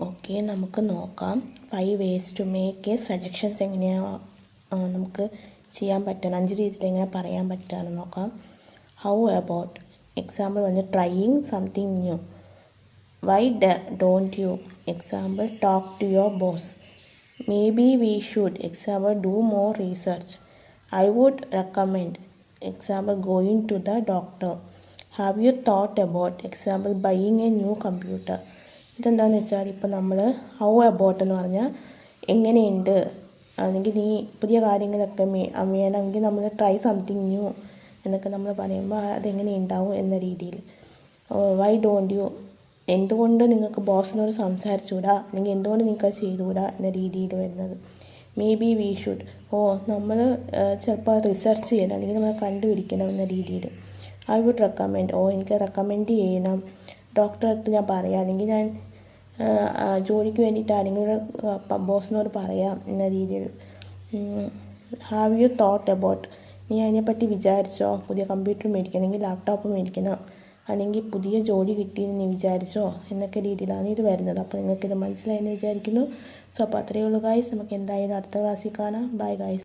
Okay, നമുക്ക് നോക്കാം 5 ways to make a suggestions എങ്ങനെയാണ് നമുക്ക് ചെയ്യാൻ പറ്റുക, 5 രീതിയിൽ എങ്ങനെ പറയാൻ പറ്റുകയെന്ന് നോക്കാം. ഹൗ അബൌട്ട് എക്സാമ്പിൾ വന്ന് trying something new. Why don't you example talk to your boss. Maybe we should example do more research. I would recommend example going to the doctor. Have you thought about example buying a new computer. ഇതെന്താണെന്ന് വെച്ചാൽ ഇപ്പോൾ നമ്മൾ how about എന്ന് പറഞ്ഞാൽ എങ്ങനെയുണ്ട്, അല്ലെങ്കിൽ നീ പുതിയ കാര്യങ്ങളൊക്കെ വേണമെങ്കിൽ നമ്മൾ ട്രൈ സംതിങ് ന്യൂ എന്നൊക്കെ നമ്മൾ പറയുമ്പോൾ അതെങ്ങനെ ഉണ്ടാവും എന്ന രീതിയിൽ. വൈ ഡോണ്ട് യു എന്തുകൊണ്ട് നിങ്ങൾക്ക് ബോസിനോട് സംസാരിച്ചുകൂടാ, അല്ലെങ്കിൽ എന്തുകൊണ്ട് നിങ്ങൾക്ക് അത് ചെയ്തുകൂടാ എന്ന രീതിയിൽ വരുന്നത്. മേ ബി വി ഷുഡ് നമ്മൾ ചിലപ്പോൾ റിസർച്ച് ചെയ്യണം, അല്ലെങ്കിൽ നമ്മൾ കണ്ടുപിടിക്കണം എന്ന രീതിയിൽ. ഐ വുഡ് റെക്കമെൻഡ് എനിക്ക് റെക്കമെൻഡ് ചെയ്യണം. ഡോക്ടറെ അടുത്ത് ഞാൻ പറയാം, അല്ലെങ്കിൽ ഞാൻ ജോലിക്ക് വേണ്ടിയിട്ട് ആരെങ്കിലും ബോസിനോട് പറയാം എന്ന രീതിയിൽ. ഹാവ് യു തോട്ട് അബൌട്ട് നീ അതിനെപ്പറ്റി വിചാരിച്ചോ, പുതിയ കമ്പ്യൂട്ടർ മേടിക്കണം, അല്ലെങ്കിൽ ലാപ്ടോപ്പ് മേടിക്കണം, അല്ലെങ്കിൽ പുതിയ ജോലി കിട്ടിയെന്ന് നീ വിചാരിച്ചോ എന്നൊക്കെ രീതിയിലാണ് ഇത് വരുന്നത്. അപ്പോൾ നിങ്ങൾക്കിത് മനസ്സിലായെന്ന് വിചാരിക്കുന്നു. സോ അപ്പോൾ അത്രയേ ഉള്ളൂ ഗായ്സ്. നമുക്ക് എന്തായാലും അടുത്ത ക്ലാസ്സിൽ കാണാം. Bye guys.